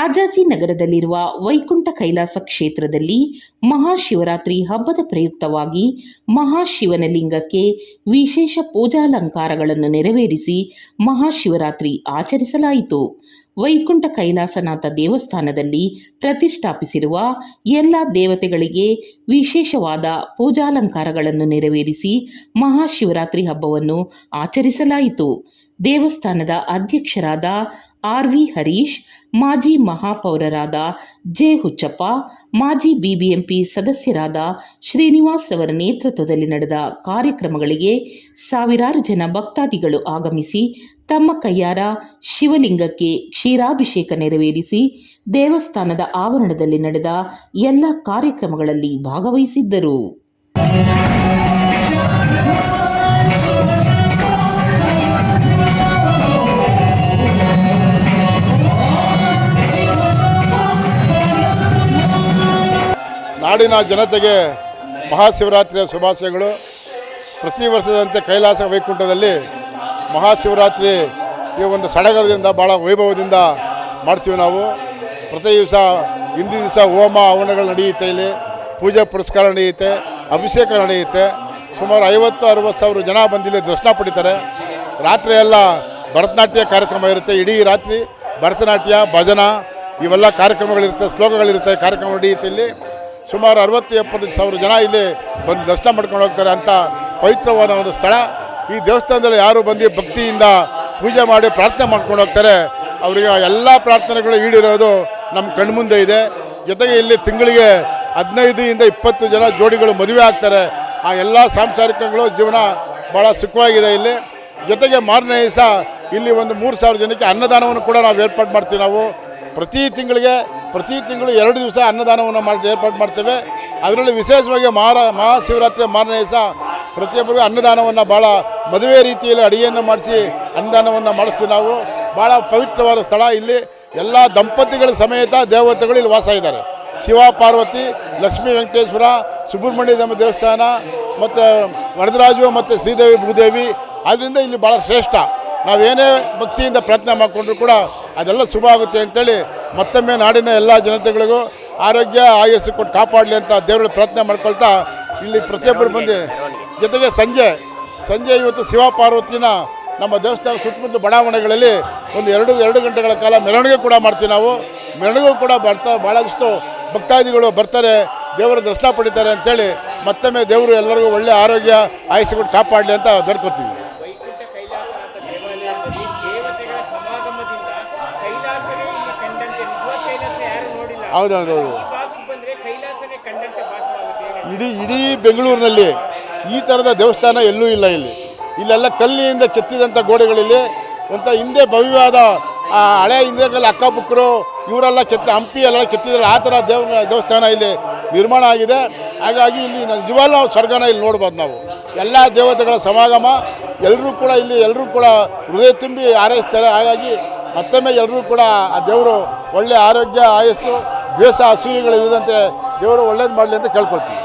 ರಾಜಾಜಿನಗರದಲ್ಲಿರುವ ವೈಕುಂಠ ಕೈಲಾಸ ಕ್ಷೇತ್ರದಲ್ಲಿ ಮಹಾಶಿವರಾತ್ರಿ ಹಬ್ಬದ ಪ್ರಯುಕ್ತವಾಗಿ ಮಹಾಶಿವನ ಲಿಂಗಕ್ಕೆ ವಿಶೇಷ ಪೂಜಾಲಂಕಾರಗಳನ್ನು ನೆರವೇರಿಸಿ ಮಹಾಶಿವರಾತ್ರಿ ಆಚರಿಸಲಾಯಿತು. ವೈಕುಂಠ ಕೈಲಾಸನಾಥ ದೇವಸ್ಥಾನದಲ್ಲಿ ಪ್ರತಿಷ್ಠಾಪಿಸಿರುವ ಎಲ್ಲ ದೇವತೆಗಳಿಗೆ ವಿಶೇಷವಾದ ಪೂಜಾಲಂಕಾರಗಳನ್ನು ನೆರವೇರಿಸಿ ಮಹಾಶಿವರಾತ್ರಿ ಹಬ್ಬವನ್ನು ಆಚರಿಸಲಾಯಿತು. ದೇವಸ್ಥಾನದ ಅಧ್ಯಕ್ಷರಾದ ಆರ್.ವಿ. ಹರೀಶ್, ಮಾಜಿ ಮಹಾಪೌರರಾದ ಜೆ. ಹುಚ್ಚಪ್ಪ, ಮಾಜಿ ಬಿಬಿಎಂಪಿ ಸದಸ್ಯರಾದ ಶ್ರೀನಿವಾಸ್ ರವರ ನೇತೃತ್ವದಲ್ಲಿ ನಡೆದ ಕಾರ್ಯಕ್ರಮಗಳಿಗೆ ಸಾವಿರಾರು ಜನ ಭಕ್ತಾದಿಗಳು ಆಗಮಿಸಿ ತಮ್ಮ ಕೈಯಾರ ಶಿವಲಿಂಗಕ್ಕೆ ಕ್ಷೀರಾಭಿಷೇಕ ನೆರವೇರಿಸಿ ದೇವಸ್ಥಾನದ ಆವರಣದಲ್ಲಿ ನಡೆದ ಎಲ್ಲ ಕಾರ್ಯಕ್ರಮಗಳಲ್ಲಿ ಭಾಗವಹಿಸಿದ್ದರು. ನಾಡಿನ ಜನತೆಗೆ ಮಹಾಶಿವರಾತ್ರಿಯ ಶುಭಾಶಯಗಳು. ಪ್ರತಿ ವರ್ಷದಂತೆ ಕೈಲಾಸ ವೈಕುಂಠದಲ್ಲಿ ಮಹಾಶಿವರಾತ್ರಿ ಈ ಒಂದು ಸಡಗರದಿಂದ ಭಾಳ ವೈಭವದಿಂದ ಮಾಡ್ತೀವಿ ನಾವು. ಪ್ರತಿ ದಿವಸ ಹಿಂದಿನ ದಿವಸ ಹೋಮ ಹವನಗಳು ನಡೆಯುತ್ತೆ, ಇಲ್ಲಿ ಪೂಜೆ ಪುರಸ್ಕಾರ ನಡೆಯುತ್ತೆ, ಅಭಿಷೇಕ ನಡೆಯುತ್ತೆ. ಸುಮಾರು 50-60 ಸಾವಿರ ಜನ ಬಂದಿಲ್ಲಿ ದರ್ಶನ ಪಡಿತಾರೆ. ರಾತ್ರಿ ಎಲ್ಲ ಭರತನಾಟ್ಯ ಕಾರ್ಯಕ್ರಮ ಇರುತ್ತೆ. ಇಡೀ ರಾತ್ರಿ ಭರತನಾಟ್ಯ, ಭಜನ ಇವೆಲ್ಲ ಕಾರ್ಯಕ್ರಮಗಳಿರುತ್ತೆ, ಶ್ಲೋಕಗಳಿರುತ್ತೆ, ಕಾರ್ಯಕ್ರಮ ನಡೆಯುತ್ತೆ. ಇಲ್ಲಿ ಸುಮಾರು 60-70 ಸಾವಿರ ಜನ ಇಲ್ಲಿ ಬಂದು ದರ್ಶನ ಮಾಡ್ಕೊಂಡು ಹೋಗ್ತಾರೆ. ಅಂಥ ಪವಿತ್ರವಾದ ಒಂದು ಸ್ಥಳ. ಈ ದೇವಸ್ಥಾನದಲ್ಲಿ ಯಾರು ಬಂದು ಭಕ್ತಿಯಿಂದ ಪೂಜೆ ಮಾಡಿ ಪ್ರಾರ್ಥನೆ ಮಾಡ್ಕೊಂಡು ಹೋಗ್ತಾರೆ, ಅವರಿಗೆ ಎಲ್ಲ ಪ್ರಾರ್ಥನೆಗಳು ಈಡೇರೋದು ನಮ್ಮ ಕಣ್ಮುಂದೆ ಇದೆ. ಜೊತೆಗೆ ಇಲ್ಲಿ ತಿಂಗಳಿಗೆ 15-20 ಜನ ಜೋಡಿಗಳು ಮದುವೆ ಆಗ್ತಾರೆ. ಆ ಎಲ್ಲ ಸಾಂಸಾರಿಕಗಳು ಜೀವನ ಭಾಳ ಸುಖವಾಗಿದೆ ಇಲ್ಲಿ. ಜೊತೆಗೆ ಮಾರನೇ ದಿವಸ ಇಲ್ಲಿ ಒಂದು 3,000 ಜನಕ್ಕೆ ಅನ್ನದಾನವನ್ನು ಕೂಡ ನಾವು ಏರ್ಪಾಡು ಮಾಡ್ತೀವಿ. ನಾವು ಪ್ರತಿ ತಿಂಗಳು 2 ದಿವಸ ಅನ್ನದಾನವನ್ನು ಏರ್ಪಾಡು ಮಾಡ್ತೇವೆ. ಅದರಲ್ಲಿ ವಿಶೇಷವಾಗಿ ಮಹಾಶಿವರಾತ್ರಿ ಮಾರನೇ ದಿವಸ ಪ್ರತಿಯೊಬ್ಬರಿಗೂ ಅನ್ನದಾನವನ್ನು ಭಾಳ ಮದುವೆ ರೀತಿಯಲ್ಲಿ ಅಡುಗೆಯನ್ನು ಮಾಡಿಸಿ ಅನ್ನದಾನವನ್ನು ಮಾಡಿಸ್ತೀವಿ ನಾವು. ಭಾಳ ಪವಿತ್ರವಾದ ಸ್ಥಳ. ಇಲ್ಲಿ ಎಲ್ಲ ದಂಪತಿಗಳ ಸಮೇತ ದೇವತೆಗಳು ಇಲ್ಲಿ ವಾಸ ಇದ್ದಾರೆ. ಶಿವ ಪಾರ್ವತಿ, ಲಕ್ಷ್ಮೀ ವೆಂಕಟೇಶ್ವರ, ಸುಬ್ರಹ್ಮಣ್ಯ ದೇವಸ್ಥಾನ ಮತ್ತು ವರದರಾಜು ಮತ್ತು ಶ್ರೀದೇವಿ ಭೂದೇವಿ. ಆದ್ದರಿಂದ ಇಲ್ಲಿ ಭಾಳ ಶ್ರೇಷ್ಠ. ನಾವೇನೇ ಭಕ್ತಿಯಿಂದ ಪ್ರಾರ್ಥನೆ ಮಾಡಿಕೊಂಡ್ರು ಕೂಡ ಅದೆಲ್ಲ ಶುಭ ಆಗುತ್ತೆ ಅಂತೇಳಿ ಮತ್ತೊಮ್ಮೆ ನಾಡಿನ ಎಲ್ಲ ಜನತೆಗಳಿಗೂ ಆರೋಗ್ಯ ಆಯಸ್ಸು ಕೊಟ್ಟು ಕಾಪಾಡಲಿ ಅಂತ ದೇವರಲ್ಲಿ ಪ್ರಾರ್ಥನೆ ಮಾಡ್ಕೊಳ್ತಾ ಇಲ್ಲಿ ಪ್ರತಿಯೊಬ್ಬರು ಬಂದು ಜೊತೆಗೆ ಸಂಜೆ ಇವತ್ತು ಶಿವ ಪಾರ್ವತಿನ ನಮ್ಮ ದೇವಸ್ಥಾನ ಸುತ್ತಮುತ್ತಲ ಬಡಾವಣೆಗಳಲ್ಲಿ ಒಂದು 2 ಗಂಟೆಗಳ ಕಾಲ ಮೆರವಣಿಗೆ ಕೂಡ ಮಾಡ್ತೀವಿ ನಾವು. ಮೆರವಣಿಗೆ ಕೂಡ ಭಾಳಷ್ಟು ಭಕ್ತಾದಿಗಳು ಬರ್ತಾರೆ, ದೇವರ ದರ್ಶನ ಪಡಿತಾರೆ ಅಂತೇಳಿ ಮತ್ತೊಮ್ಮೆ ದೇವರು ಎಲ್ಲರಿಗೂ ಒಳ್ಳೆಯ ಆರೋಗ್ಯ ಆಯಸ್ಸು ಕೊಟ್ಟು ಕಾಪಾಡಲಿ ಅಂತ ಬೇಡ್ಕೊತೀವಿ. ಹೌದೌದು. ಇಡೀ ಬೆಂಗಳೂರಿನಲ್ಲಿ ಈ ಥರದ ದೇವಸ್ಥಾನ ಎಲ್ಲೂ ಇಲ್ಲ. ಇಲ್ಲೆಲ್ಲ ಕಲ್ಲಿನಿಂದ ಕೆತ್ತಿದಂಥ ಗೋಡೆಗಳಲ್ಲಿ ಒಂಥ ಹಿಂದೆ ಭವ್ಯವಾದ ಹಳೆ ಹಿಂದೆ ಅಕ್ಕಪುಕ್ಕರು ಇವರೆಲ್ಲ ಹಂಪಿ ಎಲ್ಲ ಕೆತ್ತಿದ್ರೆ ಆ ಥರ ದೇವಸ್ಥಾನ ಇಲ್ಲಿ ನಿರ್ಮಾಣ ಆಗಿದೆ. ಹಾಗಾಗಿ ಇಲ್ಲಿ ನಿಜವಾಗ್ಲೂ ನಾವು ಸ್ವರ್ಗನ ಇಲ್ಲಿ ನೋಡ್ಬೋದು. ನಾವು ಎಲ್ಲ ದೇವತೆಗಳ ಸಮಾಗಮ. ಎಲ್ಲರೂ ಕೂಡ ಹೃದಯ ತುಂಬಿ ಹಾರೈಸ್ತಾರೆ. ಹಾಗಾಗಿ ಮತ್ತೊಮ್ಮೆ ಎಲ್ಲರೂ ಕೂಡ ಆ ದೇವರು ಒಳ್ಳೆಯ ಆರೋಗ್ಯ ಆಯಸ್ಸು ದ್ವೇಷ ಅಸೂಯೆಗಳಿಲ್ಲದಂತೆ ದೇವರು ಒಳ್ಳೇದು ಮಾಡಲಿ ಅಂತ ಕೇಳ್ಕೊಳ್ತೀವಿ.